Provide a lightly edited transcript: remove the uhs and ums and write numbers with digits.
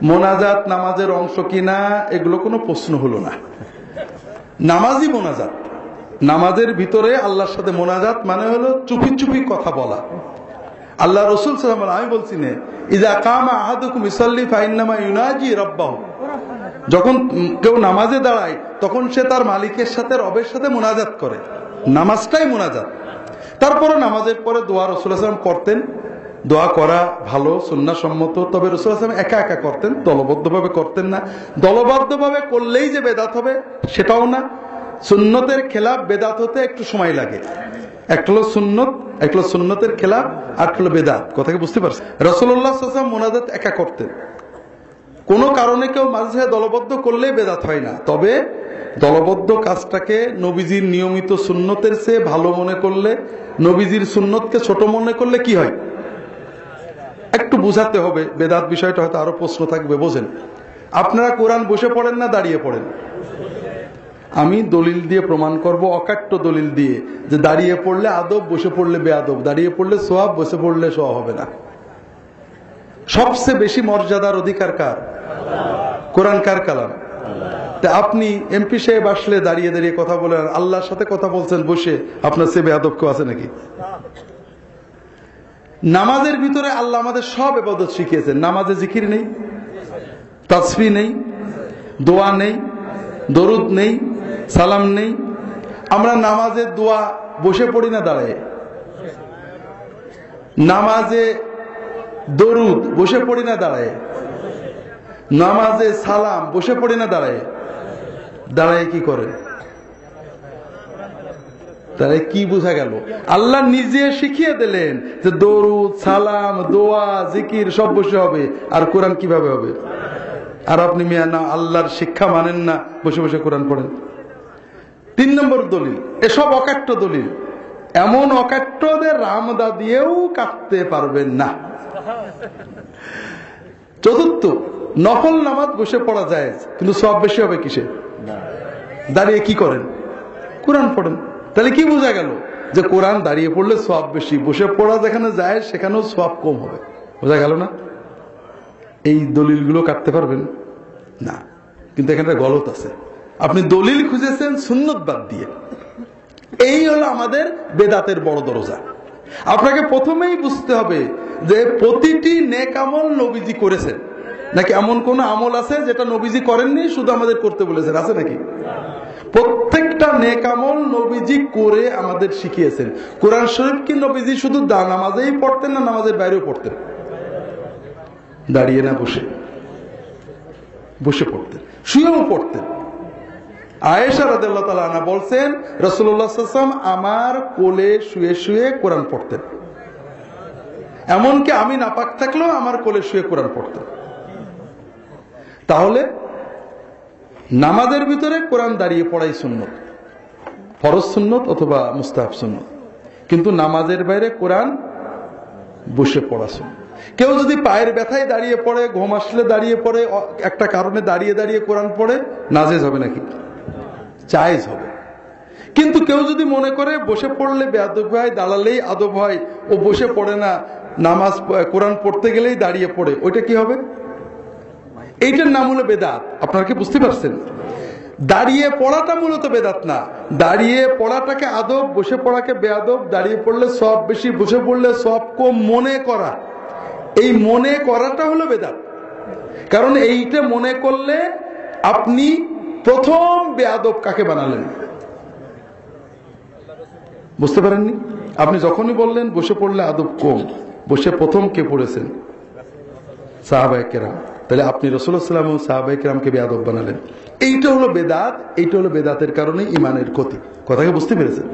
মোনাজাত নামাজের অংশ কিনা এগুলো কোনো প্রশ্ন হলো না। নামাজই মোনাজাত। নামাজের ভিতরে আল্লাহর সাথে মোনাজাত মানে হলো চুপি চুপি কথা বলা। আল্লাহ রসুল সাল্লাল্লাহু আলাইহি ওয়াসাল্লাম আমি বলছি না, ইযা কামা আহাদুকুম ইসাল্লি ফাইন্নামা ইউনাজি রাব্বাহু, যখন কেউ নামাজে দাঁড়ায় তখন সে তার মালিকের সাথে রবের সাথে মোনাজাত করে। নামাজটাই মোনাজাত। তারপরে নামাজের পরে দোয়া রাসূলুল্লাহ সাল্লাল্লাহু আলাইহি ওয়াসাল্লাম করতেন। দোয়া করা ভালো, সুন্নাহ সম্মত। তবে রাসূলুল্লাহ সাল্লাল্লাহু আলাইহি ওয়াসাল্লাম একা একা করতেন, দলবদ্ধভাবে করতেন না। দলবদ্ধভাবে করলেই যে বেদাত হবে সেটাও না। সুন্নতের খেলাফ বেদাত হতে একটু সময় লাগে। একটা হলো সুন্নত, একটা হলো সুন্নতের খেলাফ, আর একটা হলো বেদাত। কথা কি বুঝতে পারছেন? রাসূলুল্লাহ সাল্লাল্লাহু আলাইহি ওয়াসাল্লাম মোনাজাত একা করতেন। কোনো কারণে কেউ মাঝে দলবদ্ধ করলেই বেদাত হয় না। তবে দলবদ্ধ কাজটাকে নবীজির নিয়মিত সুন্নতের চেয়ে ভালো মনে করলে, নবীজির সুন্নতকে ছোট মনে করলে কি হয় একটু বুঝাতে হবে। বেদাত বিষয়টা হয়তো আরো প্রশ্ন থাকবে, বোঝেন। আপনারা কোরআন বসে পড়েন না দাঁড়িয়ে পড়েন? আমি দলিল দিয়ে প্রমাণ করব, অকাট্য দলিল দিয়ে, যে দাঁড়িয়ে পড়লে আদব, বসে পড়লে বেআদব। দাঁড়িয়ে পড়লে সোয়াব, বসে পড়লে সোয়াব হবে না। সবচেয়ে বেশি মর্যাদার অধিকার কার? কোরআন কার কালাম? তা আপনি এমপি সাহেব আসলে দাঁড়িয়ে দাঁড়িয়ে কথা বলেন, আল্লাহর সাথে কথা বলছেন বসে, আপনার সে বেআদব কেউ আছে নাকি? নামাজের ভিতরে আল্লাহ আমাদের সব ইবাদত শিখিয়েছেন। নামাজে জিকির নেই, তাসবিহ নেই, দোয়া নেই, দরুদ নেই, সালাম নেই। আমরা নামাজে দোয়া বসে পড়ি না দাঁড়ায়? নামাজে দরুদ বসে পড়ি না দাঁড়ায়? নামাজে সালাম বসে পড়ি না দাঁড়ায়? দাঁড়ায় কি করে? তাহলে কি বোঝা গেল? আল্লাহ নিজে শিখিয়ে দিলেন যে দরুদ, সালাম, দোয়া, জিকির সব বসে হবে। আর কোরআন কিভাবে হবে? আর আপনি মিয়া না আল্লাহর শিক্ষা মানেন না, বসে বসে কোরআন পড়েন। 3 নম্বর দলিল, এসব অকাট্য দলিল। এমন অকাট্যদের রামদা দিয়েও কাটতে পারবেন না। চতুর্থ, নফল নামাজ বসে পড়া যায়, কিন্তু সব বেশি হবে কিসে? দাঁড়িয়ে কি করেন? কোরআন পড়েন। তাহলে কি বোঝা গেল? যে কোরআন দাঁড়িয়ে পড়লে সওয়াব বেশি, বসে পড়া যেখানে যায় সেখানেও সওয়াব কম হবে। বোঝা গেল না? এই দলিলগুলো কাটতে পারবেন না। কিন্তু এখানে গলত আছে। আপনি দলিল খুঁজেছেন সুন্নত বাদ দিয়ে। এই হলো আমাদের বেদাতের বড় দরজা। আপনাকে প্রথমেই বুঝতে হবে যে প্রতিটি নেক আমল নবীজি করেছেন, নাকি এমন কোন আমল আছে যেটা নবীজি করেননি, শুধু আমাদের করতে বলেছেন? আছে নাকি? প্রত্যেকটা নেক আমল নবীজি করে আমাদের শিখিয়েছেন। কোরআন শরীফ কি নবীজি শুধু নামাজেই পড়তেন, না নামাজের বাইরেও পড়তেন? দাঁড়িয়ে না বসে? বসে পড়তেন, শুয়েও পড়তেন। আয়েশা রাদিয়াল্লাহু তাআলা আনহা বলছেন, রাসূলুল্লাহ সাল্লাল্লাহু আলাইহি ওয়াসাল্লাম আমার কোলে শুয়ে শুয়ে কোরআন পড়তেন। এমনকি আমি নাপাক থাকলেও আমার কোলে শুয়ে কোরআন পড়তেন। তাহলে নামাজের ভিতরে কোরআন দাঁড়িয়ে পড়াই সুন্নত, ফরজ সুন্নত অথবা মুস্তাহাব সুন্নত। কিন্তু নামাজের বাইরে কোরআন বসে পড়া সুন্নত। কেউ যদি পায়ের ব্যথায় দাঁড়িয়ে পড়ে, ঘুম আসলে দাঁড়িয়ে পড়ে, একটা কারণে দাঁড়িয়ে দাঁড়িয়ে কোরআন পড়ে, নাজেজ হবে নাকি? জায়েজ হবে। কিন্তু কেউ যদি মনে করে বসে পড়লে বেয়াদব হয়, দাঁড়ালেই আদব হয়, ও বসে পড়ে না, নামাজ কোরআন পড়তে গেলেই দাঁড়িয়ে পড়ে, ওইটা কি হবে? এইটার নাম হলো বেদাত। আপনারা কি বুঝতে পারছেন? দাঁড়িয়ে পড়াটা মূলত বেদাত না। দাঁড়িয়ে পড়াটাকে আদব, বসে পড়াকে বেয়াদব। দাঁড়িয়ে পড়লে সব বেশি, বসে পড়লে সব কম মনে করা, এই মনে করাটা হলো বেদাত। কারণ এইটা মনে করলে আপনি প্রথম বেয়াদব কাকে বানালেন? বুঝতে পারেননি? আপনি যখনই বললেন বসে পড়লে আদব কম, বসে প্রথম কে পড়েছেন? সাহাবায়ে কেরাম। তাহলে আপনি রাসূলুল্লাহ সাল্লাল্লাহু আলাইহি ওয়াসাল্লাম ও সাহাবায়ে কেরামকে বেয়াদব বানালেন। এইটা হলো বেদাত। এইটা হলো বেদাতের কারণে ইমানের ক্ষতি। কথাকে বুঝতে পেরেছেন?